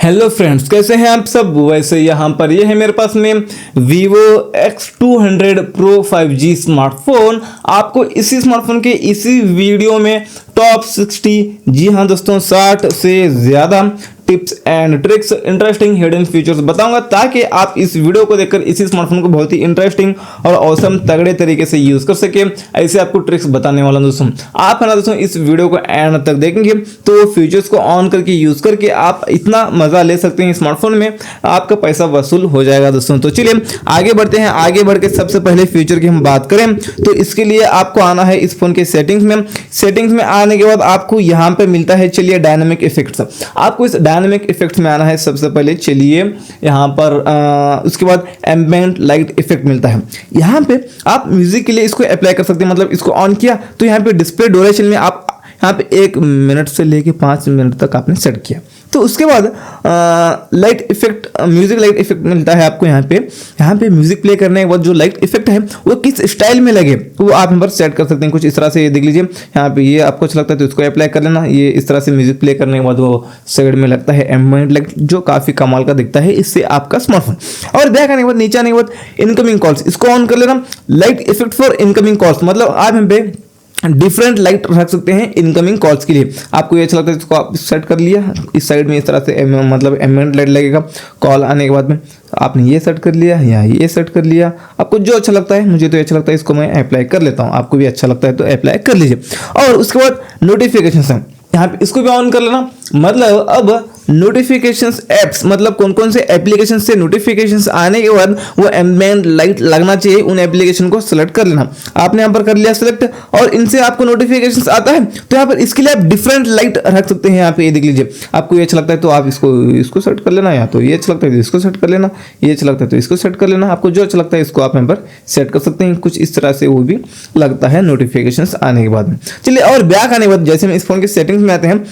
Hello friends, कैसे हैं आप सब। वैसे यहाँ पर ये है मेरे पास में Vivo X200 Pro 5G smartphone. आपको इसी स्मार्टफोन के इसी वीडियो में टॉप 60, जी हाँ दोस्तों, 60 से ज़्यादा tips and tricks, interesting hidden features बताऊंगा, ताकि आप इस वीडियो को देखकर इसी स्मार्टफोन को बहुत ही इंटरेस्टिंग और औसम तगड़े तरीके से यूज़ कर सके। ऐसे आपको ट्रिक्स बताने वाला हूं दोस्तों। आप है ना दोस्तों, इस वीडियो को एंड तक देखेंगे तो फीचर्स को ऑन करके यूज़ करके आप इतना मज़ा ले सकते हैं स्मार्टफोन में, आपका पैसा वसूल हो जाएगा दोस्तों। तो चलिए आगे बढ़ते हैं। आगे बढ़ के सबसे पहले फीचर की हम बात करें तो इसके लिए आपको आना है इस फोन के सेटिंग्स में। सेटिंग्स में आने के बाद आपको यहाँ पे मिलता है, चलिए, डायनामिक इफेक्ट्स। आपको इस डायनामिक इफेक्ट्स में आना है सबसे पहले। चलिए यहाँ पर उसके बाद एम्बिएंट लाइट इफेक्ट मिलता है। यहाँ पे आप म्यूजिक के लिए इसको अप्लाई कर सकते हैं। मतलब इसको ऑन किया तो यहाँ पे डिस्प्ले ड्यूरेशन में आप यहाँ पे 1 मिनट से लेके 5 मिनट तक आपने सेट किया, तो उसके बाद light effect, music light effect मिलता है आपको। यहाँ पे म्यूजिक प्ले करने के बाद जो लाइट इफेक्ट है वो किस स्टाइल में लगे वो आप यहाँ पर सेट कर सकते हैं। कुछ इस तरह से, ये देख लीजिए, यहाँ पे ये आपको अच्छा लगता है तो इसको अप्लाई कर लेना। ये इस तरह से म्यूजिक प्ले करने के बाद वो साइड में लगता है एम्बिएंट लाइट, जो काफी कमाल का दिखता है इससे आपका स्मार्टफोन। और बैक आने के बाद, नीचे आने के बाद इनकमिंग कॉल्स, इसको ऑन कर लेना। Light effect for incoming calls, मतलब आप यहाँ पे डिफरेंट लाइट रख सकते हैं इनकमिंग कॉल्स के लिए। आपको ये अच्छा लगता है इसको आप सेट कर लिया। इस साइड में इस तरह से मतलब एम्बिएंट लाइट लगेगा कॉल आने के बाद में। आपने ये सेट कर लिया या ये सेट कर लिया, आपको जो अच्छा लगता है। मुझे तो अच्छा लगता है, इसको मैं अप्लाई कर लेता हूँ। आपको भी अच्छा लगता है तो अप्लाई कर लीजिए। और उसके बाद नोटिफिकेशन है, यहाँ पे इसको भी ऑन कर लेना। मतलब अब नोटिफिकेशंस एप्स, मतलब कौन कौन से एप्लीकेशन से नोटिफिकेशंस आने के बाद वो एम्बिएंट लाइट लगना चाहिए, उन एप्लीकेशन को सेलेक्ट कर लेना। आपने यहाँ पर कर लिया सेलेक्ट, और इनसे आपको नोटिफिकेशंस आता है तो यहाँ पर इसके लिए आप डिफरेंट लाइट रख सकते हैं। यहाँ पे ये देख लीजिए, आपको ये अच्छा लगता है तो आप इसको सेट कर लेना, या तो ये अच्छा लगता है तो इसको सेट कर लेना, ये अच्छा लगता है तो इसको सेट कर लेना। आपको जो अच्छा लगता है इसको आप यहाँ पर सेट कर सकते हैं। कुछ इस तरह से वो भी लगता है नोटिफिकेशंस आने के बाद में। चलिए, और बैक आने के बाद जैसे हम इस फोन के सेटिंग्स में आते हैं,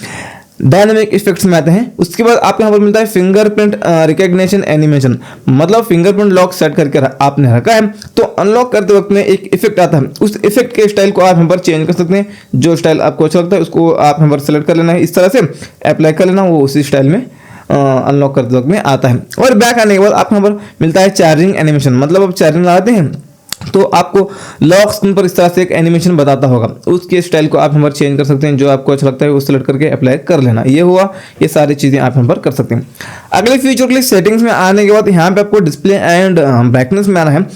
डायनामिक इफेक्ट्स में आते हैं, उसके बाद आपको यहाँ पर मिलता है फिंगरप्रिंट रिकॉग्निशन एनिमेशन। मतलब फिंगरप्रिंट लॉक सेट करके आपने रखा है तो अनलॉक करते वक्त में एक इफेक्ट आता है। उस इफेक्ट के स्टाइल को आप यहाँ पर चेंज कर सकते हैं। जो स्टाइल आपको अच्छा लगता है उसको आप यहाँ पर सेलेक्ट कर लेना है, इस तरह से अप्लाई कर लेना, वो उसी स्टाइल में अनलॉक करते वक्त में आता है। और बैक आने के बाद आपको यहाँ पर मिलता है चार्जिंग एनिमेशन। मतलब अब चार्जिंग लगाते हैं तो आपको लॉक स्क्रीन पर इस तरह से एक एनिमेशन बताता होगा, उसके स्टाइल को आप यहाँ पर चेंज कर सकते हैं। जो आपको अच्छा लगता है वो सेलेक्ट करके अप्लाई कर लेना। ये हुआ, ये सारी चीज़ें आप यहाँ पर कर सकते हैं। अगले फीचर के लिए सेटिंग्स में आने के बाद यहाँ पे आपको डिस्प्ले एंड ब्राइटनेस में आना है।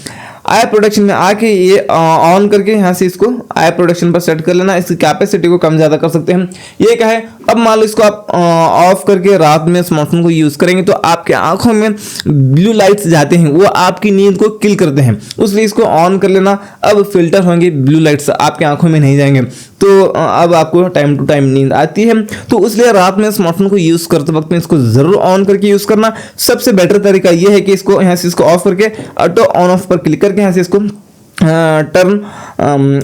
आई प्रोटेक्शन में आके ये ऑन करके यहाँ से इसको आई प्रोटेक्शन पर सेट कर लेना। इसकी कैपेसिटी को कम ज़्यादा कर सकते हैं। ये क्या है, अब मान लो इसको आप ऑफ करके रात में स्मार्टफोन को यूज़ करेंगे तो आपके आंखों में ब्लू लाइट्स जाते हैं, वो आपकी नींद को किल करते हैं, उसलिए इसको ऑन कर लेना। अब फिल्टर होंगे, ब्लू लाइट्स आपके आंखों में नहीं जाएंगे, तो अब आपको टाइम टू टाइम नींद आती है। तो इसलिए रात में स्मार्टफोन को यूज़ करते वक्त में इसको ज़रूर ऑन करके यूज़ करना। सबसे बेटर तरीका ये है कि इसको यहाँ से इसको ऑफ करके ऑटो ऑन ऑफ पर क्लिक करके यहाँ से इसको turn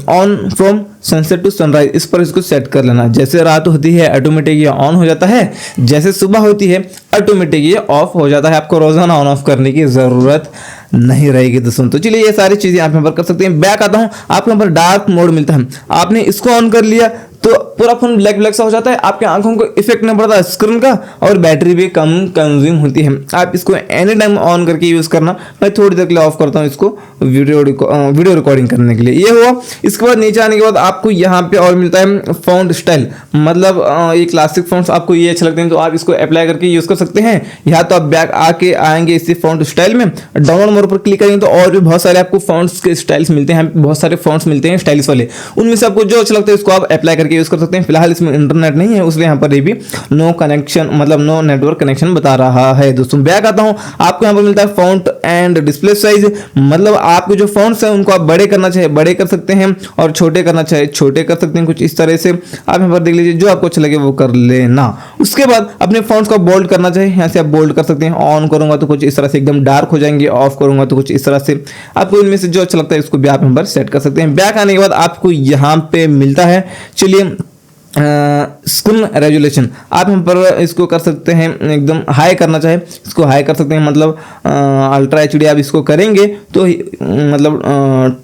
on from sunset to sunrise, इस पर इसको सेट कर लेना। जैसे रात होती है ऑटोमेटिक ये ऑन हो जाता है, जैसे सुबह होती है ऑटोमेटिक ये ऑफ हो जाता है। आपको रोजाना ऑन ऑफ करने की ज़रूरत नहीं रहेगी दोस्तों। तो चलिए, ये सारी चीज़ें आप यहाँ पर कर सकते हैं। बैक आता हूँ, आपको यहाँ पर डार्क मोड मिलता है। आपने इसको ऑन कर लिया तो पूरा फोन ब्लैक ब्लैक सा हो जाता है, आपके आंखों को इफेक्ट नहीं पड़ता स्क्रीन का, और बैटरी भी कम कंज्यूम होती है। आप इसको एनी टाइम ऑन करके यूज़ करना। मैं थोड़ी देर के लिए ऑफ करता हूँ इसको वीडियो रिकॉर्डिंग करने के लिए। ये हुआ। इसके बाद नीचे आने के बाद आपको यहाँ पे और मिलता है फॉन्ट स्टाइल। मतलब ये क्लासिक फॉन्ट्स आपको ये अच्छे लगते हैं तो आप इसको अप्लाई करके यूज़ कर सकते हैं। या तो आप बैक आके आएंगे इसी फॉन्ट स्टाइल में, डाउनलोड मोड पर क्लिक करेंगे तो और भी बहुत सारे आपको फॉन्ट्स के स्टाइल्स मिलते हैं। बहुत सारे फॉन्ट्स मिलते हैं स्टाइलिश वाले, उनमें से आपको जो अच्छा लगता है इसको आप अप्लाई करके यूज़ कर सकते हैं। फिलहाल इसमें इंटरनेट नहीं है, उसलिए यहाँ पर ये भी नो कनेक्शन, मतलब नो नेटवर्क कनेक्शन बता रहा है दोस्तों। बैक आता हूँ, आपको यहाँ पर मिलता है फॉन्ट एंड डिस्प्ले साइज। मतलब आपके जो फॉन्ट्स हैं उनको आप बड़े करना चाहे बड़े कर सकते हैं, और छोटे करना चाहे छोटे कर सकते हैं। कुछ इस तरह से आप यहाँ पर देख लीजिए, जो आपको अच्छा लगे वो कर लेना। उसके बाद अपने फॉन्ट्स को बोल्ड करना चाहे यहाँ से आप बोल्ड कर सकते हैं। ऑन करूंगा तो कुछ इस तरह से एकदम डार्क हो जाएंगे, ऑफ करूंगा तो कुछ इस तरह से। आपको इनमें से जो अच्छा लगता है इसको भी आप यहाँ पर सेट कर सकते हैं। बैक आने के बाद आपको यहाँ पे मिलता है, चलिए, स्क्रीन रेजोल्यूशन आप यहाँ पर इसको कर सकते हैं एकदम हाई करना चाहे इसको हाई कर सकते हैं, मतलब अल्ट्रा एचडी आप इसको करेंगे तो मतलब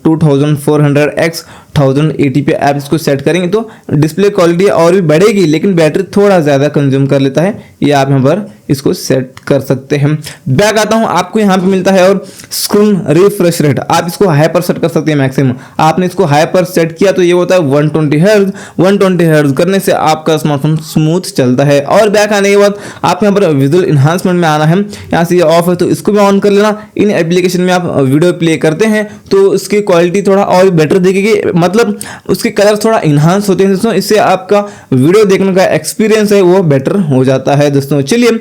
2400x 1080 पे आप इसको सेट करेंगे तो डिस्प्ले क्वालिटी और भी बढ़ेगी, लेकिन बैटरी थोड़ा ज़्यादा कंज्यूम कर लेता है। ये आप यहाँ पर इसको सेट कर सकते हैं। बैक आता हूँ, आपको यहाँ पे मिलता है और स्क्रीन रिफ्रेश रेट आप इसको हाई पर सेट कर सकते हैं मैक्सिमम। आपने इसको हाई पर सेट किया तो ये होता है 120 हर्ट्ज। 120 हर्ट्ज करने से आपका स्मार्टफोन स्मूथ चलता है। और बैक आने के बाद आप यहाँ पर विजुअल इन्हांसमेंट में आना है, यहाँ से ये ऑफ है तो इसको भी ऑन कर लेना। इन एप्लीकेशन में आप वीडियो प्ले करते हैं तो उसकी क्वालिटी थोड़ा और बेटर दिखेगी, मतलब उसके कलर थोड़ा इन्हांस होते हैं दोस्तों, इससे आपका वीडियो देखने का एक्सपीरियंस है वो बेटर हो जाता है दोस्तों। चलिए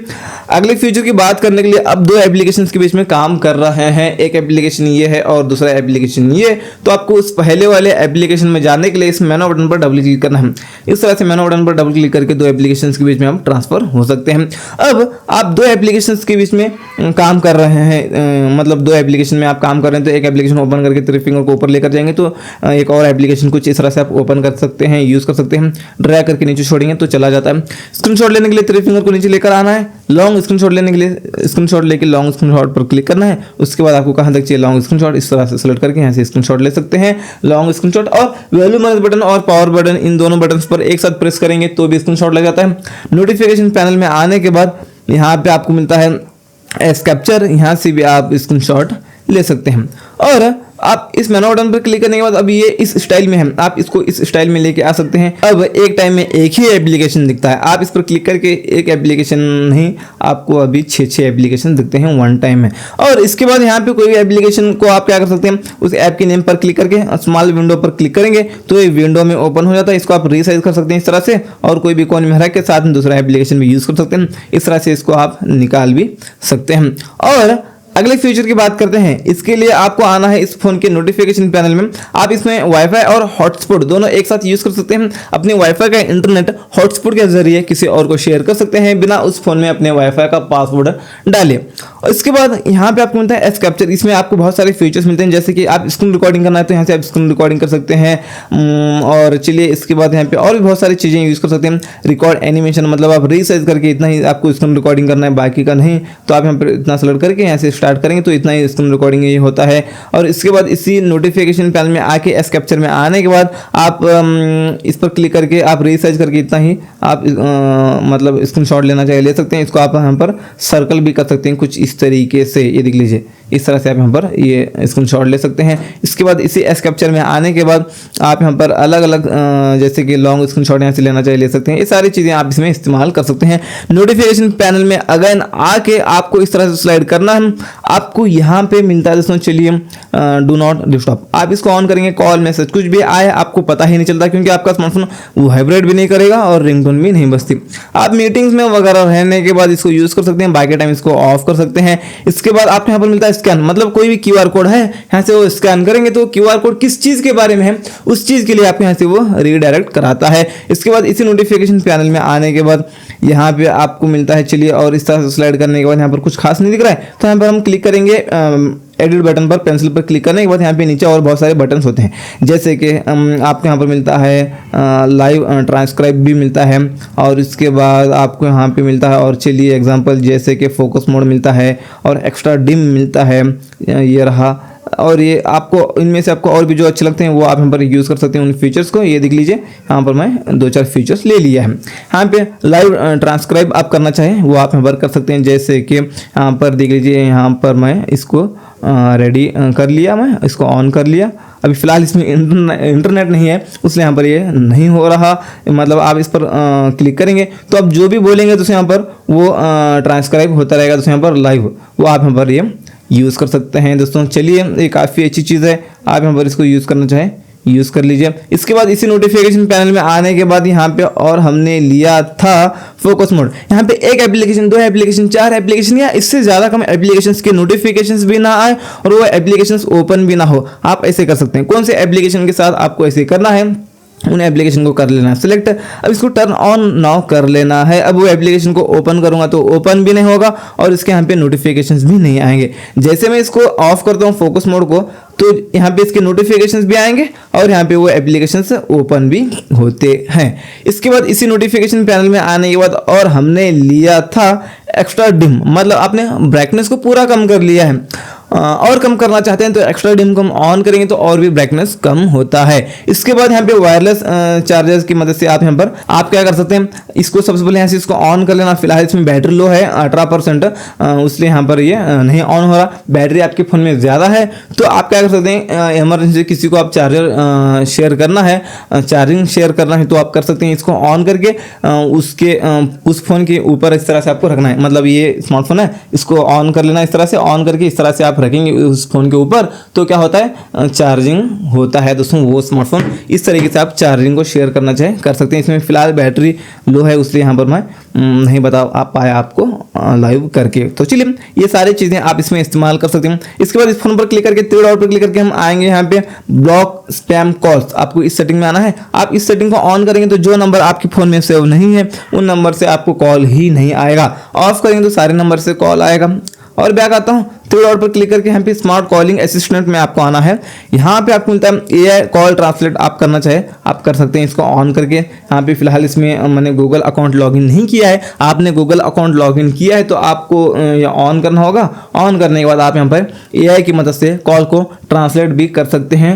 अगले फीचर की बात करने के लिए अब दो एप्लीकेशंस के बीच में काम कर रहे हैं, एक एप्लीकेशन ये है और दूसरा एप्लीकेशन ये। तो आपको उस पहले वाले एप्लीकेशन में जाने के लिए इस मेनू बटन पर डबल क्लिक करना है। इस तरह से मेनू बटन पर डबल क्लिक करके दो एप्लीकेशंस के बीच में आप ट्रांसफर हो सकते हैं। अब आप दो एप्लीकेशंस के बीच में काम कर रहे हैं, मतलब दो एप्लीकेशन में आप काम कर रहे हैं तो एक एप्लीकेशन ओपन करके थ्री फिंगर को ऊपर लेकर जाएंगे तो एक और एप्लीकेशन कुछ इस तरह से आप ओपन कर सकते हैं, यूज कर सकते हैं। ड्रैग करके नीचे छोड़ेंगे तो चला जाता है। स्क्रीनशॉट लेने के लिए थ्री फिंगर को नीचे लेकर आना है। लॉन्ग स्क्रीनशॉट लेने के लिए स्क्रीनशॉट लेके लॉन्ग स्क्रीनशॉट पर क्लिक करना है। उसके बाद आपको कहां तक चाहिए लॉन्ग स्क्रीनशॉट इस तरह से सेलेक्ट करके यहाँ से स्क्रीनशॉट ले सकते हैं। लॉन्ग स्क्रीनशॉट और वैल्यू मैनेज बटन और पावर बटन इन दोनों बटन पर एक साथ प्रेस करेंगे तो भी स्क्रीनशॉट लग जाता है। नोटिफिकेशन पैनल में आने के बाद यहाँ पे आपको मिलता है एस कैप्चर, यहाँ से भी आप स्क्रीनशॉट ले सकते हैं। और आप इस मेनू बटन पर क्लिक करने के बाद अब ये इस स्टाइल में है, आप इसको इस स्टाइल में लेके आ सकते हैं। अब एक टाइम में एक ही एप्लीकेशन दिखता है, आप इस पर क्लिक करके एक एप्लीकेशन नहीं आपको अभी 6 एप्लीकेशन दिखते हैं वन टाइम में। और इसके बाद यहाँ पे कोई भी एप्लीकेशन को आप क्या कर सकते हैं, उस ऐप के नेम पर क्लिक करके स्मॉल विंडो पर क्लिक करेंगे तो ये विंडो में ओपन हो जाता है। इसको आप रीसाइज कर सकते हैं इस तरह से और कोई भी कोने में रख के साथ में दूसरा एप्लीकेशन भी यूज कर सकते हैं। इस तरह से इसको आप निकाल भी सकते हैं। और अगले फीचर की बात करते हैं। इसके लिए आपको आना है इस फोन के नोटिफिकेशन पैनल में। आप इसमें वाईफाई और हॉटस्पॉट दोनों एक साथ यूज कर सकते हैं। अपने वाईफाई का इंटरनेट हॉटस्पॉट के जरिए किसी और को शेयर कर सकते हैं बिना उस फोन में अपने वाईफाई का पासवर्ड डाले। और इसके बाद यहाँ पे आपको मिलता है एस कैप्चर। इसमें आपको बहुत सारे फीचर्स मिलते हैं, जैसे कि आप स्क्रीन रिकॉर्डिंग करना है तो यहाँ से आप स्क्रीन रिकॉर्डिंग कर सकते हैं। और चलिए इसके बाद यहाँ पे और भी बहुत सारी चीजें यूज कर सकते हैं। रिकॉर्ड एनिमेशन, मतलब आप रीसाइज करके इतना ही आपको स्क्रीन रिकॉर्डिंग करना है, बाकी का नहीं। तो आप यहाँ पर इतना सेलेक्ट करके यहाँ से स्टार्ट करेंगे तो इतना ही स्क्रीन रिकॉर्डिंग ये होता है। और इसके बाद इसी नोटिफिकेशन पैनल में आके एस कैप्चर में आने के बाद आप इस पर क्लिक करके आप रीसाइज करके इतना ही आप मतलब स्क्रीनशॉट लेना चाहिए ले सकते हैं। इसको आप यहाँ पर सर्कल भी कर सकते हैं कुछ इस तरीके से, ये देख लीजिए इस तरह से आप यहाँ पर ये स्क्रीनशॉट ले सकते हैं। इसके बाद इसी एस कैप्चर में आने के बाद आप यहाँ पर अलग अलग जैसे कि लॉन्ग स्क्रीनशॉट यहाँ से लेना चाहिए ले सकते हैं। ये सारी चीज़ें आप इसमें इस्तेमाल कर सकते हैं। नोटिफिकेशन पैनल में अगेन आके आपको इस तरह से स्लाइड करना है। आपको यहाँ पे मिलता है दोस्तों, चलिए डू नॉट डिस्टर्ब, आप इसको ऑन करेंगे, कॉल मैसेज कुछ भी आए आपको पता ही नहीं चलता क्योंकि आपका स्मार्टफोन वो वाइब्रेट भी नहीं करेगा और रिंगटोन भी नहीं बजती। आप मीटिंग्स में वगैरह रहने के बाद इसको यूज कर सकते हैं, बाकी टाइम इसको ऑफ कर सकते हैं। इसके बाद आपको यहाँ पर मिलता है स्कैन, मतलब कोई भी क्यूआर कोड है यहाँ से वो स्कैन करेंगे तो क्यूआर कोड किस चीज के बारे में है उस चीज के लिए आपको यहाँ से वो रीडायरेक्ट कराता है। इसके बाद इसी नोटिफिकेशन पैनल में आने के बाद यहाँ पे आपको मिलता है, चलिए और इस तरह से स्लाइड करने के बाद यहाँ पर कुछ खास नहीं दिख रहा है तो यहाँ पर हम क्लिक करेंगे एडिट बटन पर, पेंसिल पर क्लिक करने के बाद यहाँ पे नीचे और बहुत सारे बटन्स होते हैं, जैसे कि आपको यहाँ पर मिलता है लाइव ट्रांसक्राइब भी मिलता है। और इसके बाद आपको यहाँ पे मिलता है और चलिए एग्जांपल जैसे कि फोकस मोड मिलता है और एक्स्ट्रा डिम मिलता है, ये रहा। और ये आपको इनमें से आपको और भी जो अच्छे लगते हैं वो आप यहाँ पर यूज़ कर सकते हैं उन फीचर्स को। ये देख लीजिए यहाँ पर मैं 2-4 फीचर्स ले लिया है। यहाँ पे लाइव ट्रांसक्राइब आप करना चाहें वो आप यहाँ पर कर सकते हैं, जैसे कि यहाँ पर देख लीजिए यहाँ पर मैं इसको रेडी कर लिया, मैं इसको ऑन कर लिया। अभी फ़िलहाल इसमें इंटरनेट नहीं है इसलिए यहाँ पर ये नहीं हो रहा, मतलब आप इस पर क्लिक करेंगे तो आप जो भी बोलेंगे तो यहाँ पर वो ट्रांसक्राइब होता रहेगा, तो यहाँ पर लाइव वो आप यहाँ पर ये यूज़ कर सकते हैं दोस्तों। चलिए ये काफ़ी अच्छी चीज़ है, आप यहाँ पर इसको यूज़ करना चाहें यूज़ कर लीजिए। इसके बाद इसी नोटिफिकेशन पैनल में आने के बाद यहाँ पे और हमने लिया था फोकस मोड। यहाँ पे एक एप्लीकेशन, 2 एप्लीकेशन, 4 एप्लीकेशन या इससे ज़्यादा कम एप्लीकेशंस के नोटिफिकेशंस भी ना आए और वो एप्लीकेशंस ओपन भी ना हो, आप ऐसे कर सकते हैं। कौन से एप्लीकेशन के साथ आपको ऐसे करना है उन एप्लीकेशन को कर लेना है सिलेक्ट। अब इसको टर्न ऑन नाउ कर लेना है। अब वो एप्लीकेशन को ओपन करूंगा तो ओपन भी नहीं होगा और इसके यहाँ पे नोटिफिकेशंस भी नहीं आएंगे। जैसे मैं इसको ऑफ करता हूँ फोकस मोड को तो यहाँ पे इसके नोटिफिकेशंस भी आएंगे और यहाँ पे वो एप्लीकेशंस ओपन भी होते हैं। इसके बाद इसी नोटिफिकेशन पैनल में आने के बाद और हमने लिया था एक्स्ट्रा डिम, मतलब आपने ब्राइटनेस को पूरा कम कर लिया है और कम करना चाहते हैं तो एक्स्ट्रा डिम को हम ऑन करेंगे तो और भी ब्राइटनेस कम होता है। इसके बाद यहाँ पे वायरलेस चार्जर्स की मदद से आप यहाँ पर आप क्या कर सकते हैं, इसको सबसे पहले यहाँ से इसको ऑन कर लेना। फिलहाल इसमें बैटरी लो है 18%, इसलिए यहाँ पर ये नहीं ऑन हो रहा। बैटरी आपके फ़ोन में ज़्यादा है तो आप क्या कर सकते हैं, इमरजेंसी किसी को आप चार्जर शेयर करना है, चार्जिंग शेयर करना है तो आप कर सकते हैं। इसको ऑन करके उसके उस फ़ोन के ऊपर इस तरह से आपको रखना है, मतलब ये स्मार्टफोन है इसको ऑन कर लेना इस तरह से, ऑन करके इस तरह से आप रखेंगे उस फोन के ऊपर तो क्या होता है चार्जिंग होता है। दोस्तों वो स्मार्टफोन इस तरीके से आप चार्जिंग को शेयर करना चाहे कर सकते हैं। इसमें फिलहाल बैटरी लो है इसलिए यहाँ पर मैं नहीं बता पाया आपको लाइव करके। तो चलिए ये सारी चीज़ें आप इसमें इस्तेमाल कर सकते हैं। इसके बाद इस फोन पर क्लिक करके थ्री डॉट पर क्लिक करके हम आएंगे यहाँ पे ब्लॉक स्पैम कॉल्स। आपको इस सेटिंग में आना है। आप इस सेटिंग को ऑन करेंगे तो जो नंबर आपके फ़ोन में सेव नहीं है उन नंबर से आपको कॉल ही नहीं आएगा। ऑफ करेंगे तो सारे नंबर से कॉल आएगा। और बैक आता हूँ थ्री डॉट पर क्लिक करके यहाँ पे स्मार्ट कॉलिंग असिस्टेंट में आपको आना है। यहाँ पे आपको मिलता है AI कॉल ट्रांसलेट, आप करना चाहे आप कर सकते हैं इसको ऑन करके। यहाँ पे फिलहाल इसमें मैंने गूगल अकाउंट लॉगिन नहीं किया है, आपने गूगल अकाउंट लॉगिन किया है तो आपको ये ऑन करना होगा। ऑन करने के बाद आप यहाँ पर AI की मदद से कॉल को ट्रांसलेट भी कर सकते हैं,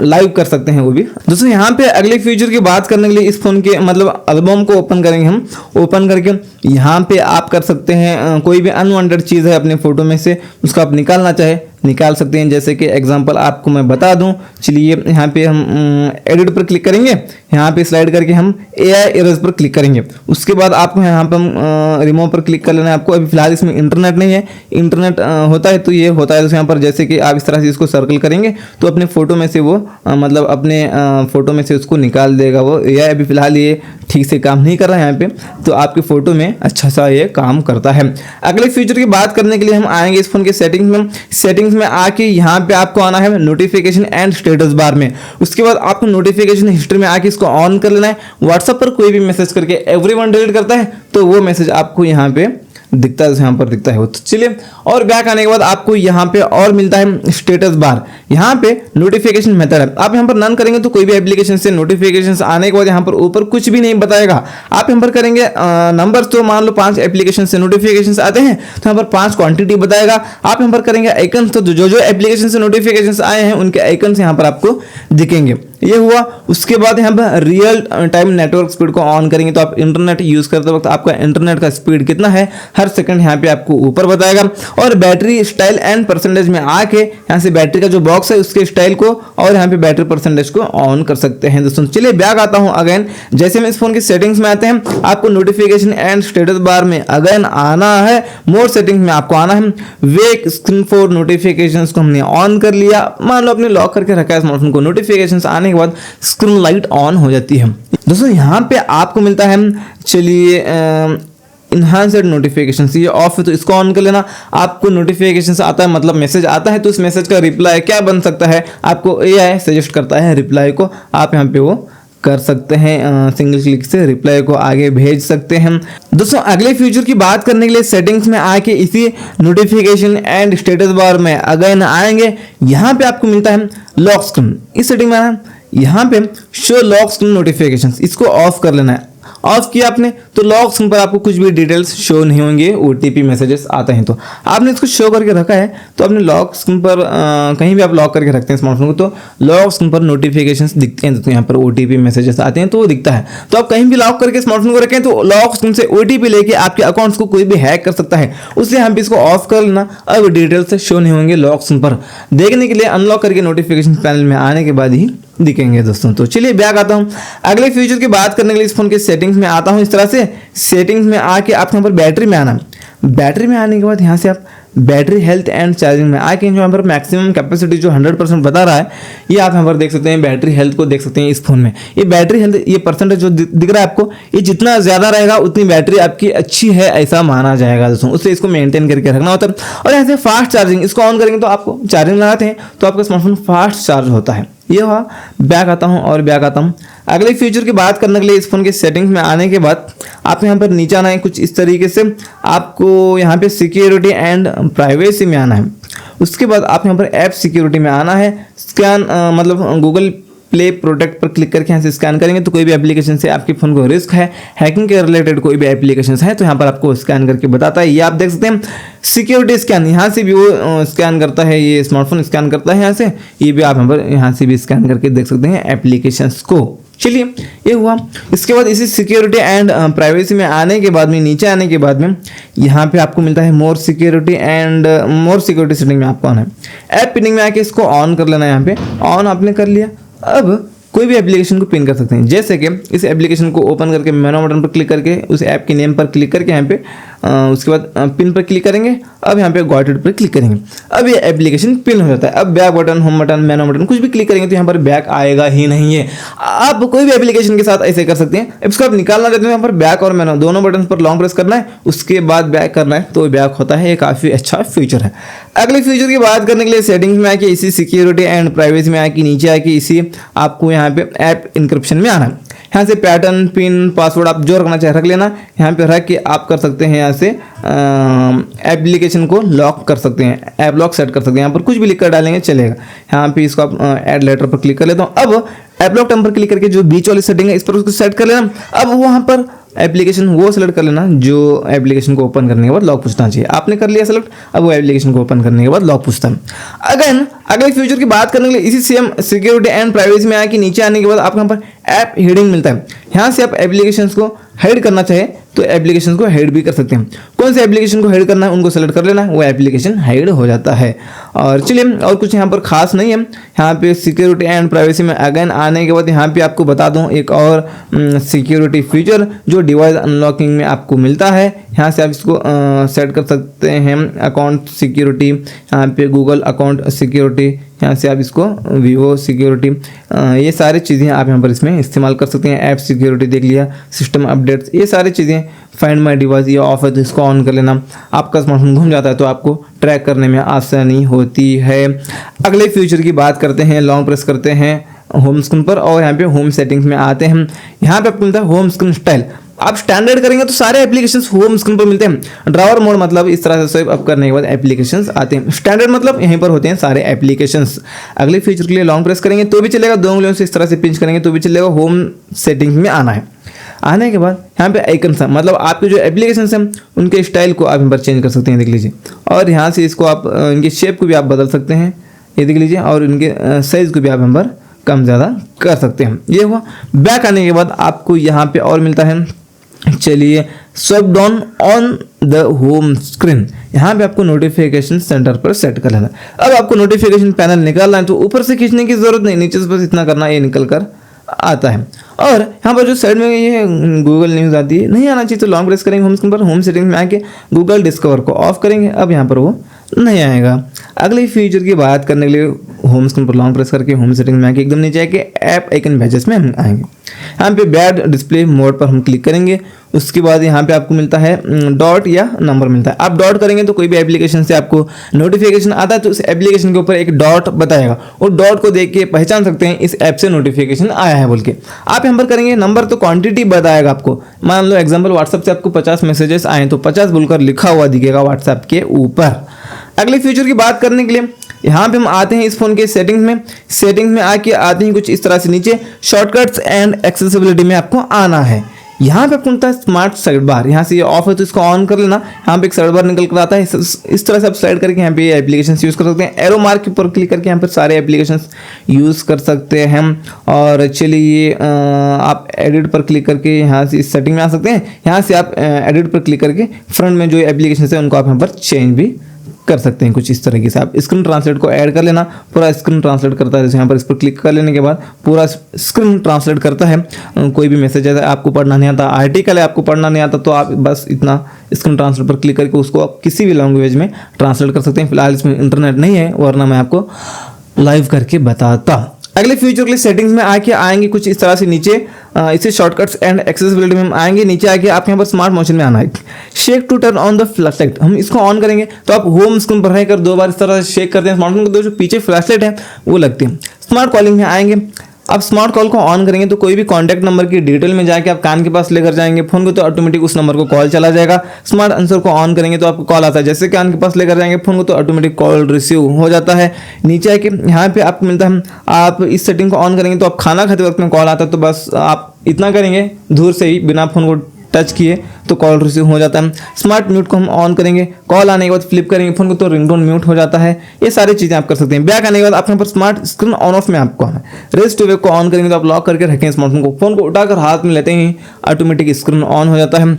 लाइव कर सकते हैं वो भी। दोस्तों यहाँ पे अगले फीचर की बात करने के लिए इस फोन के मतलब एल्बम को ओपन करेंगे हम। ओपन करके यहाँ पे आप कर सकते हैं कोई भी अनवांटेड चीज़ है अपने फोटो में से उसको आप निकालना चाहे निकाल सकते हैं। जैसे कि एग्जांपल आपको मैं बता दूं, चलिए यहाँ पे हम एडिट पर क्लिक करेंगे, यहाँ पे स्लाइड करके हम AI इरेज पर क्लिक करेंगे। उसके बाद आपको यहाँ पे हम रिमूव पर क्लिक कर लेना है। आपको अभी फिलहाल इसमें इंटरनेट नहीं है, इंटरनेट होता है तो ये होता है। तो यहाँ पर जैसे कि आप इस तरह से इसको सर्कल करेंगे तो अपने फोटो में से वो मतलब अपने फोटो में से उसको निकाल देगा वो AI। अभी फिलहाल ये ठीक से काम नहीं कर रहा है यहाँ पे, तो आपके फोटो में अच्छा सा ये काम करता है। अगले फीचर की बात करने के लिए हम आएंगे इस फोन के सेटिंग्स में आके यहाँ पे आपको आना है नोटिफिकेशन एंड स्टेटस बार में। उसके बाद आपको नोटिफिकेशन हिस्ट्री में आके इसको ऑन कर लेना है। व्हाट्सएप पर कोई भी मैसेज करके एवरीवन डिलीट करता है तो वो मैसेज आपको यहाँ पे दिखता है, यहाँ पर दिखता है वो। तो चलिए और बैक आने के बाद आपको यहाँ पे और मिलता है स्टेटस बार। यहाँ पे नोटिफिकेशन मेथड है, आप यहाँ पर नन करेंगे तो कोई भी एप्लीकेशन से नोटिफिकेशंस आने के बाद यहाँ पर ऊपर कुछ भी नहीं बताएगा। आप यहाँ पर करेंगे नंबर्स, तो मान लो 5 एप्लीकेशन से नोटिफिकेशंस आते हैं तो यहाँ पर 5 क्वांटिटी बताएगा। आप यहाँ पर करेंगे आइकन, तो जो एप्लीकेशन से नोटिफिकेशंस आए हैं उनके आइकन्स यहाँ पर आपको दिखेंगे। ये हुआ। उसके बाद यहाँ पर रियल टाइम नेटवर्क स्पीड को ऑन करेंगे तो आप इंटरनेट यूज करते वक्त आपका इंटरनेट का स्पीड कितना है हर सेकंड यहाँ पे आपको ऊपर बताएगा। और बैटरी स्टाइल एंड परसेंटेज में आके यहाँ से बैटरी का जो बॉक्स है उसके स्टाइल को और यहाँ पे बैटरी परसेंटेज को ऑन कर सकते हैं। दोस्तों चलिए बैक आता हूँ अगेन। जैसे हम इस फोन की सेटिंग्स में आते हैं आपको नोटिफिकेशन एंड स्टेटस बार में अगेन आना है। मोर सेटिंग्स में आपको आना है। वेक स्क्रीन फॉर नोटिफिकेशंस को हमने ऑन कर लिया। मान लो अपने लॉक करके रखा है स्मार्टफोन को, नोटिफिकेशंस आने के बाद स्क्रीन लाइट ऑन हो जाती है। दोस्तों यहाँ पे आपको मिलता है, चलिए इन्हांस्ड नोटिफिकेशन, ये ऑफ है तो इसको ऑन कर लेना। आपको नोटिफिकेशन आता है मतलब मैसेज आता है तो उस मैसेज का रिप्लाई क्या बन सकता है आपको AI सजेस्ट करता है रिप्लाई को, आप यहाँ पे वो कर सकते हैं। सिंगल क्लिक से रिप्लाई को आगे भेज सकते हैं। दोस्तों अगले फीचर की बात करने के लिए सेटिंग्स में आके इसी नोटिफिकेशन एंड स्टेटस बार में अगेन आएंगे। यहाँ पे आपको मिलता है लॉक स्क्रीन, इस सेटिंग में आना, यहाँ पे शो लॉक स्क्रीन नोटिफिकेशंस, इसको ऑफ कर लेना है। ऑफ किया आपने तो लॉक स्क्रीन पर आपको कुछ भी डिटेल्स शो नहीं होंगे, OTP मैसेजेस आते हैं। तो आपने इसको शो करके रखा है तो अपने लॉक स्क्रीन पर कहीं भी आप लॉक करके रखते हैं स्मार्टफोन को तो लॉक स्क्रीन पर नोटिफिकेशंस दिखते हैं। तो यहाँ पर OTP मैसेजेस आते हैं तो वो दिखता है। तो आप कहीं भी लॉक करके स्मार्टफोन को रखें तो लॉक स्क्रीन से OTP लेके आपके अकाउंट्स को कोई भी हैक कर सकता है, उसलिए हम भी इसको ऑफ कर लेना। अब डिटेल्स शो नहीं होंगे लॉक स्क्रीन पर। देखने के लिए अनलॉक करके नोटिफिकेशन पैनल में आने के बाद ही दिखेंगे दोस्तों। तो चलिए बैक आता हूँ अगले फीचर की बात करने के लिए इस फोन के सेटिंग्स में आता हूँ। इस तरह से सेटिंग्स में आके आप यहाँ पर बैटरी में आना। बैटरी में आने के बाद यहाँ से आप बैटरी हेल्थ एंड चार्जिंग में आके यहाँ पर मैक्सिमम कैपेसिटी जो 100% बता रहा है ये आप यहाँ पर देख सकते हैं। बैटरी हेल्थ को देख सकते हैं इस फोन में। ये बैटरी हेल्थ ये परसेंटेज जो दिख रहा है आपको, ये जितना ज़्यादा रहेगा उतनी बैटरी आपकी अच्छी है ऐसा माना जाएगा दोस्तों। उससे इसको मेंटेन करके रखना होता है। और यहाँ से फास्ट चार्जिंग, इसको ऑन करेंगे तो आपको चार्जिंग लगाते हैं तो आपका स्मार्टफोन फास्ट चार्ज होता है। ये हुआ, बैक आता हूँ और बैक आता हूँ। अगले फीचर की बात करने के लिए इस फ़ोन के सेटिंग्स में आने के बाद आपको यहाँ पर नीचे आना है कुछ इस तरीके से। आपको यहाँ पे सिक्योरिटी एंड प्राइवेसी में आना है। उसके बाद आप यहाँ पर ऐप सिक्योरिटी में आना है। स्कैन मतलब गूगल प्ले प्रोटेक्ट पर क्लिक करके यहाँ से स्कैन करेंगे तो कोई भी एप्लीकेशन से आपके फ़ोन को रिस्क है, हैकिंग के रिलेटेड कोई भी एप्लीकेशन है तो यहाँ पर आपको स्कैन करके बताता है। ये आप देख सकते हैं सिक्योरिटी स्कैन, यहाँ से भी वो स्कैन करता है, ये स्मार्टफोन स्कैन करता है यहाँ से। ये भी आप यहाँ से भी स्कैन करके देख सकते हैं एप्लीकेशंस को। चलिए ये हुआ। इसके बाद इसी सिक्योरिटी एंड प्राइवेसी में आने के बाद में नीचे आने के बाद में यहाँ पे आपको मिलता है more security and more security setting में आपको आना है। ऐप पिनिंग में आके इसको ऑन कर लेना है। यहाँ पे ऑन आपने कर लिया। अब कोई भी एप्लीकेशन को पिन कर सकते हैं। जैसे कि इस एप्लीकेशन को ओपन करके मेनू बटन पर क्लिक करके उस ऐप के नेम पर क्लिक करके यहाँ पे उसके बाद पिन पर क्लिक करेंगे। अब यहाँ पे गॉट इट पर क्लिक करेंगे। अब ये एप्लीकेशन पिन हो जाता है। अब बैक बटन, होम बटन, मेनू बटन कुछ भी क्लिक करेंगे तो यहाँ पर बैक आएगा ही नहीं है। आप कोई भी एप्लीकेशन के साथ ऐसे कर सकते हैं। इसको आप निकालना चाहते हैं यहाँ पर बैक और मेनू दोनों बटन पर लॉन्ग प्रेस करना है, उसके बाद बैक करना है तो बैक होता है। ये काफ़ी अच्छा फीचर है। अगले फीचर की बात करने के लिए सेटिंग्स में आके इसी सिक्योरिटी एंड प्राइवेसी में आके नीचे आके इसी आपको यहाँ पे ऐप इंक्रिप्शन में आना है। यहाँ से पैटर्न, पिन, पासवर्ड आप जो रखना चाहे रख लेना। यहाँ पे रख के आप कर सकते हैं यहाँ से एप्लीकेशन को लॉक कर सकते हैं, ऐप लॉक सेट कर सकते हैं। यहाँ पर कुछ भी लिख कर डालेंगे चलेगा। यहाँ पे इसको आप ऐड लेटर पर क्लिक कर लेता हूँ। अब ऐप लॉक टर्म पर क्लिक करके जो बीच वाली सेटिंग है इस पर उसको सेट कर लेना। अब वहाँ पर एप्लीकेशन वो सेलेक्ट कर लेना जो एप्लीकेशन को ओपन करने के बाद लॉक पूछना चाहिए। आपने कर लिया सेलेक्ट। अब वो एप्लीकेशन को ओपन करने के बाद लॉक पूछता है। अगेन अगले फीचर की बात करने के लिए इसी सेम सिक्योरिटी एंड प्राइवेसी में आके नीचे आने के बाद आपको यहाँ पर ऐप हिडिंग मिलता है। यहाँ से आप एप्लीकेशंस को हाइड करना चाहे तो एप्लीकेशन को हाइड भी कर सकते हैं। कौन से एप्लीकेशन को हाइड करना है उनको सेलेक्ट कर लेना है, वो एप्लीकेशन हाइड हो जाता है। और चलिए और कुछ यहाँ पर खास नहीं है। यहाँ पे सिक्योरिटी एंड प्राइवेसी में अगेन आने के बाद यहाँ पे आपको बता दूँ एक और सिक्योरिटी फीचर जो डिवाइस अनलॉकिंग में आपको मिलता है। यहाँ से आप इसको सेट कर सकते हैं। अकाउंट सिक्योरिटी, यहाँ पे गूगल अकाउंट सिक्योरिटी, यहाँ से आप इसको वीवो सिक्योरिटी, ये सारी चीज़ें आप यहाँ पर इसमें इस्तेमाल कर सकते हैं। ऐप सिक्योरिटी देख लिया, सिस्टम अपडेट्स, ये सारी चीज़ें। फाइंड माई डिवाइस ये ऑफ है तो इसको ऑन कर लेना। आपका स्मार्टफोन घूम जाता है तो आपको ट्रैक करने में आसानी होती है। अगले फीचर की बात करते हैं। लॉन्ग प्रेस करते हैं होम स्क्रीन पर और यहाँ पे होम सेटिंग्स में आते हैं। यहाँ पे आपको मिलता है होम स्क्रीन स्टाइल। आप स्टैंडर्ड करेंगे तो सारे एप्लीकेशंस होम स्क्रीन पर मिलते हैं। ड्रावर मोड मतलब इस तरह से स्वाइप अप करने के बाद एप्लीकेशंस आते हैं। स्टैंडर्ड मतलब यहीं पर होते हैं सारे एप्लीकेशंस। अगले फीचर के लिए लॉन्ग प्रेस करेंगे तो भी चलेगा, दो उंगलियों से इस तरह से पिंच करेंगे तो भी चलेगा। होम सेटिंग्स में आना है। आने के बाद यहाँ पे आइकन है मतलब आपके जो एप्लीकेशंस हैं उनके स्टाइल को आप यहाँ पर चेंज कर सकते हैं, देख लीजिए। और यहाँ से इसको आप इनके शेप को भी आप बदल सकते हैं, ये देख लीजिए। और इनके साइज़ को भी आप यहाँ पर कम ज़्यादा कर सकते हैं। ये हुआ। बैक आने के बाद आपको यहाँ पे और मिलता है। चलिए swipe down on the home screen, यहाँ पे आपको नोटिफिकेशन सेंटर पर सेट कर लेना। अब आपको नोटिफिकेशन पैनल निकालना है तो ऊपर से खींचने की जरूरत नहीं, नीचे से बस इतना करना, ये निकल कर आता है। और यहाँ पर जो साइड में ये गूगल न्यूज़ आती है, नहीं आना चाहिए तो लॉन्ग प्रेस करेंगे होम स्क्रीन पर। होम सेटिंग में आके गूगल डिस्कवर को ऑफ करेंगे। अब यहाँ पर वो नहीं आएगा। अगले फीचर की बात करने के लिए होम स्क्रीन पर लॉन्ग प्रेस करके होम सेटिंग में आके एकदम नीचे आके ऐप आइकन बैजेस में हम आएंगे। यहाँ पे बैड डिस्प्ले मोड पर हम क्लिक करेंगे। उसके बाद यहाँ पे आपको मिलता है डॉट या नंबर मिलता है। आप डॉट करेंगे तो कोई भी एप्लीकेशन से आपको नोटिफिकेशन आता है तो उस एप्लीकेशन के ऊपर एक डॉट बताएगा। और डॉट को देख के पहचान सकते हैं इस ऐप से नोटिफिकेशन आया है बोल के। आप यहाँ पर करेंगे नंबर तो क्वांटिटी बताएगा आपको। मान लो एग्जाम्पल व्हाट्सएप से आपको 50 मैसेजेस आए तो 50 बोलकर लिखा हुआ दिखेगा व्हाट्सएप के ऊपर। अगले फीचर की बात करने के लिए यहाँ पे हम आते हैं इस फोन के सेटिंग्स में आके आते हैं कुछ इस तरह से नीचे शॉर्टकट्स एंड एक्सेसिबिलिटी में आपको आना है। यहाँ पे आपको मिलता है स्मार्ट साइड बार। यहाँ से ये ऑफ है तो इसको ऑन कर लेना। यहाँ पे एक साइड बार निकल कर आता है। इस तरह से आप स्लाइड करके यहाँ पे एप्लीकेशन यूज़ कर सकते हैं। एरो मार्क के ऊपर क्लिक करके यहाँ पर सारे एप्लीकेशन यूज़ कर सकते हैं। और चलिए आप एडिट पर क्लिक करके यहाँ से इस सेटिंग में आ सकते हैं। यहाँ से आप एडिट पर क्लिक करके फ्रंट में जो एप्लीकेशन है उनको आप यहाँ पर चेंज भी कर सकते हैं कुछ इस तरीके से। आप स्क्रीन ट्रांसलेट को ऐड कर लेना, पूरा स्क्रीन ट्रांसलेट करता है। जैसे यहाँ पर इस पर क्लिक कर लेने के बाद पूरा स्क्रीन ट्रांसलेट करता है। कोई भी मैसेज है आपको पढ़ना नहीं आता, आर्टिकल है आपको पढ़ना नहीं आता, तो आप बस इतना स्क्रीन ट्रांसलेट पर क्लिक करके उसको आप किसी भी लैंग्वेज में ट्रांसलेट कर सकते हैं। फिलहाल इसमें इंटरनेट नहीं है वरना मैं आपको लाइव करके बताता। अगले फ्यूचर के लिए सेटिंग्स में आके आएंगे कुछ इस तरह से नीचे इसे शॉर्टकट्स एंड एक्सेसिबिलिटी में हम आएंगे। नीचे आके आप यहाँ पर स्मार्ट मोशन में आना है, shake to turn on the flash light. हम इसको ऑन करेंगे तो आप होम स्क्रीन पर रहकर 2 बार इस तरह से शेक करते हैं स्मार्टफोन को, तो जो पीछे फ्लैश लाइट है वो लगती है। स्मार्ट कॉलिंग में आएंगे, आप स्मार्ट कॉल को ऑन करेंगे तो कोई भी कॉन्टैक्ट नंबर की डिटेल में जाके आप कान के पास लेकर जाएंगे फोन को, तो ऑटोमेटिक उस नंबर को कॉल चला जाएगा। स्मार्ट आंसर को ऑन करेंगे तो आपको कॉल आता है, जैसे कान के पास लेकर जाएंगे फोन को तो ऑटोमेटिक कॉल रिसीव हो जाता है। नीचे आके यहाँ पे आपको मिलता है, आप इस सेटिंग को ऑन करेंगे तो आप खाना खाते वक्त में कॉल आता है, तो बस आप इतना करेंगे दूर से ही बिना फोन को टच किए तो कॉल रिसीव हो जाता है। स्मार्ट म्यूट को हम ऑन करेंगे, कॉल आने के बाद फ्लिप करेंगे फोन को तो रिंगटोन म्यूट हो जाता है। ये सारी चीज़ें आप कर सकते हैं। बैक आने के बाद आप यहाँ पर स्मार्ट स्क्रीन ऑन ऑफ में आपको आना है। रेस्ट टू वेक को ऑन करेंगे तो आप लॉक करके रखें स्मार्टफोन को, फोन को उठाकर हाथ में लेते ही ऑटोमेटिक स्क्रीन ऑन हो जाता है।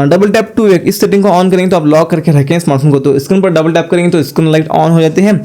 डबल टैप टू वेक, इस सेटिंग को ऑन करेंगे तो आप लॉक करके रखें स्मार्टफोन को, तो स्क्रीन पर डबल टैप करेंगे तो स्क्रीन लाइट ऑन हो जाती है।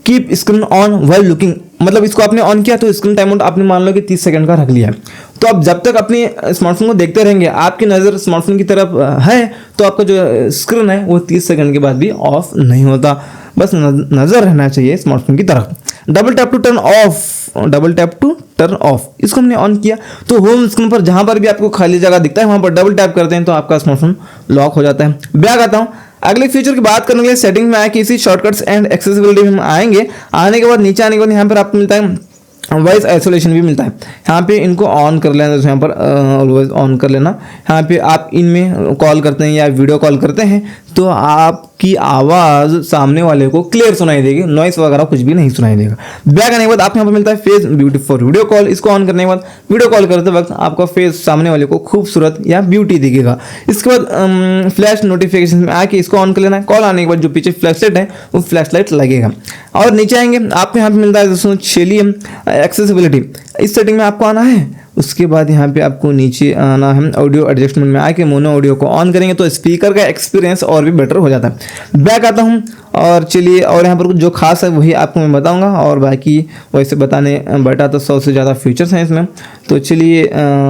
Keep screen on while looking, मतलब इसको आपने ऑन किया तो स्क्रीन टाइम आउट आपने मान लो कि 30 सेकंड का रख लिया है, तो आप जब तक अपने स्मार्टफोन को देखते रहेंगे, आपकी नज़र स्मार्टफोन की तरफ है तो आपका जो स्क्रीन है वो 30 सेकंड के बाद भी ऑफ नहीं होता, बस नज़र रहना चाहिए स्मार्टफोन की तरफ। Double tap to turn off, double tap to turn off, इसको हमने ऑन किया तो होम स्क्रीन पर जहां पर भी आपको खाली जगह दिखता है वहां पर डबल टैप करते हैं तो आपका स्मार्टफोन लॉक हो जाता है। बैक आता हूं, अगले फीचर की बात करने के लिए सेटिंग में आके इसी शॉर्टकट्स एंड एक्सेसिबिलिटी में हम आएंगे। आने के बाद नीचे आने के बाद यहाँ पर आपको मिलता है वॉइस आइसोलेशन भी मिलता है, यहाँ पे इनको ऑन कर लेना, जैसे यहाँ पर ऑलवेज ऑन कर लेना। यहाँ पे आप इनमें कॉल करते हैं या वीडियो कॉल करते हैं तो आपकी आवाज़ सामने वाले को क्लियर सुनाई देगी, नॉइस वगैरह कुछ भी नहीं सुनाई देगा। बैक आने के बाद आपको यहाँ पर मिलता है face beauty for video call, इसको ऑन करने के बाद वीडियो कॉल करते वक्त आपका फेस सामने वाले को खूबसूरत या ब्यूटी दिखेगा। इसके बाद फ्लैश नोटिफिकेशन में आके इसको ऑन कर लेना है, कॉल आने के बाद जो पीछे फ्लैश लाइट है वो फ्लैश लाइट लगेगा। और नीचे आएंगे आपको यहाँ पे मिलता है दोस्तों चलिए एक्सेसिबिलिटी, इस सेटिंग में आपको आना है। उसके बाद यहाँ पे आपको नीचे आना है, ऑडियो एडजस्टमेंट में आके मोनो ऑडियो को ऑन करेंगे तो स्पीकर का एक्सपीरियंस और भी बेटर हो जाता है। बैक आता हूँ और चलिए, और यहाँ पर जो खास है वही आपको मैं बताऊँगा, और बाकी वैसे बताने बैठा तो 100 से ज़्यादा फीचर्स हैं इसमें। तो चलिए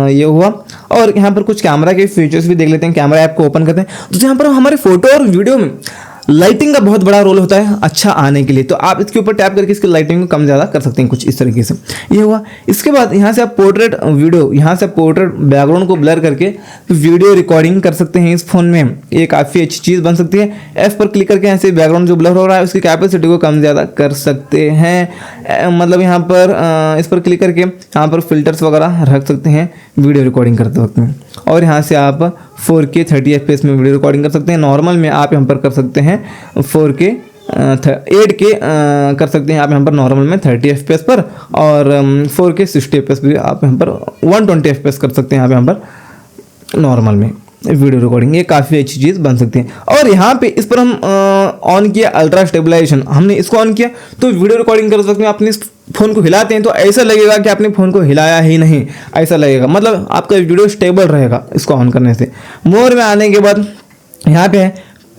ये हुआ, और यहाँ पर कुछ कैमरा के फीचर्स भी देख लेते हैं। कैमरा ऐप को ओपन करते हैं तो यहाँ पर हमारे फोटो और वीडियो में लाइटिंग का बहुत बड़ा रोल होता है अच्छा आने के लिए, तो आप इसके ऊपर टैप करके इसकी लाइटिंग को कम ज़्यादा कर सकते हैं कुछ इस तरीके से। ये हुआ। इसके बाद यहाँ से आप पोर्ट्रेट वीडियो, यहाँ से पोर्ट्रेट बैकग्राउंड को ब्लर करके वीडियो रिकॉर्डिंग कर सकते हैं इस फोन में, ये काफ़ी अच्छी चीज़ बन सकती है। एफ पर क्लिक करके यहाँ से बैकग्राउंड जो ब्लर हो रहा है उसकी कैपेसिटी को कम ज़्यादा कर सकते हैं, मतलब यहाँ पर इस पर क्लिक करके यहाँ पर फिल्टर्स वगैरह रख सकते हैं वीडियो रिकॉर्डिंग करते वक्त में। और यहाँ से आप 4K 30 FPS में वीडियो रिकॉर्डिंग कर सकते हैं। नॉर्मल में आप यहाँ पर कर सकते हैं 4K 8K कर सकते हैं आप यहाँ पर नॉर्मल में 30 FPS पर, और 4K 60 FPS भी आप यहाँ पर 120 FPS कर सकते हैं आप यहाँ पर नॉर्मल में वीडियो रिकॉर्डिंग। ये काफ़ी अच्छी चीज़ बन सकती है। और यहाँ पे इस पर हम ऑन किया अल्ट्रा स्टेबलाइजेशन, हमने इसको ऑन किया तो वीडियो रिकॉर्डिंग कर सकते हैं। अपने इस फ़ोन को हिलाते हैं तो ऐसा लगेगा कि आपने फ़ोन को हिलाया ही नहीं, ऐसा लगेगा, मतलब आपका वीडियो स्टेबल रहेगा इसको ऑन करने से। मोर में आने के बाद यहाँ पे है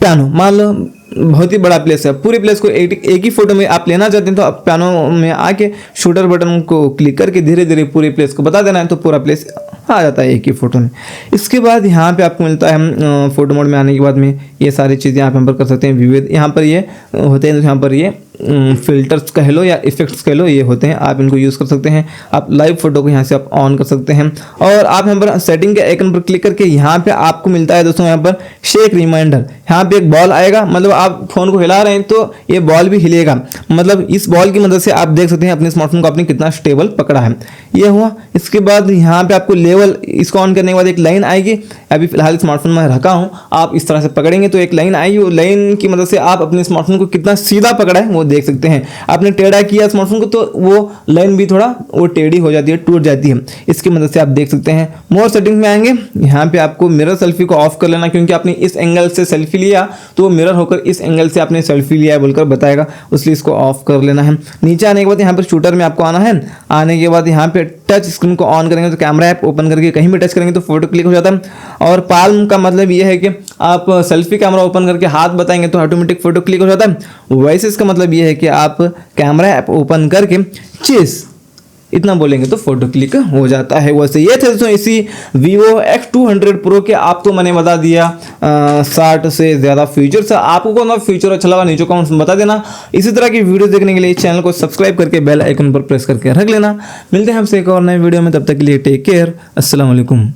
पियानो, मान लो बहुत ही बड़ा प्लेस है, पूरे प्लेस को एक ही फोटो में आप लेना चाहते हैं तो आप पियानो में आके शूटर बटन को क्लिक करके धीरे धीरे पूरे प्लेस को बता देना है तो पूरा प्लेस आ जाता है एक ही फोटो में। इसके बाद यहाँ पे आपको मिलता है फोटो मोड में आने के बाद में ये सारी चीज़ें आप यहाँ पर कर सकते हैं। विविध यहाँ पर ये होते हैं, यहाँ पर ये फिल्टर्स कह लो या इफेक्ट्स कह लो, ये होते हैं, आप इनको यूज़ कर सकते हैं। आप लाइव फोटो को यहाँ से आप ऑन कर सकते हैं। और आप यहाँ पर सेटिंग के आइकन पर क्लिक करके यहाँ पे आपको मिलता है दोस्तों यहाँ पर शेक रिमाइंडर, यहाँ पे एक बॉल आएगा, मतलब आप फोन को हिला रहे हैं तो ये बॉल भी हिलेगा, मतलब इस बॉल की मदद से आप देख सकते हैं अपने स्मार्टफोन को आपने कितना स्टेबल पकड़ा है। ये हुआ। इसके बाद यहाँ पे आपको लेवल, इसको ऑन करने के बाद एक लाइन आएगी, अभी फिलहाल स्मार्टफोन में रखा हूँ, आप इस तरह से पकड़ेंगे तो एक लाइन आएगी, वो लाइन की मदद से आप अपने स्मार्टफोन को कितना सीधा पकड़ा है वो देख सकते हैं। आपने टेढ़ा किया स्मार्टफोन को तो वो लाइन भी थोड़ा वो टेढ़ी हो जाती है, टूट जाती है, इसकी मदद से आप देख सकते हैं। मोर सेटिंग्स में आएंगे, यहाँ पे आपको मिरर सेल्फी को ऑफ कर लेना, क्योंकि आपने इस एंगल से सेल्फी लिया तो वो मिरर होकर इस एंगल से आपने सेल्फी लिया है बोलकर बताएगा, इसलिए इसको ऑफ कर लेना है। नीचे आने के बाद यहाँ पर शूटर में आपको आना है। आने के बाद यहाँ पे टच स्क्रीन को ऑन करेंगे तो कैमरा ऐप ओपन करके कहीं भी टच करेंगे तो फोटो क्लिक हो जाता है। और पाल्म का मतलब ये है कि आप सेल्फी कैमरा ओपन करके हाथ बताएंगे तो ऑटोमेटिक फोटो क्लिक हो जाता है। वॉइस का मतलब ये है कि आप कैमरा ऐप ओपन करके चेस इतना बोलेंगे तो फोटो क्लिक हो जाता है। वैसे ये थे दोस्तों इसी Vivo X200 Pro के, आपको मैंने बता दिया 60 से ज़्यादा फीचर्स। आपको कौन सा फीचर अच्छा लगा नीचे कमेंट्स में बता देना। इसी तरह की वीडियो देखने के लिए चैनल को सब्सक्राइब करके बेल आइकन पर प्रेस करके रख लेना। मिलते हैं आपसे एक और नए वीडियो में, तब तक के लिए टेक केयर, अस्सलाम वालेकुम।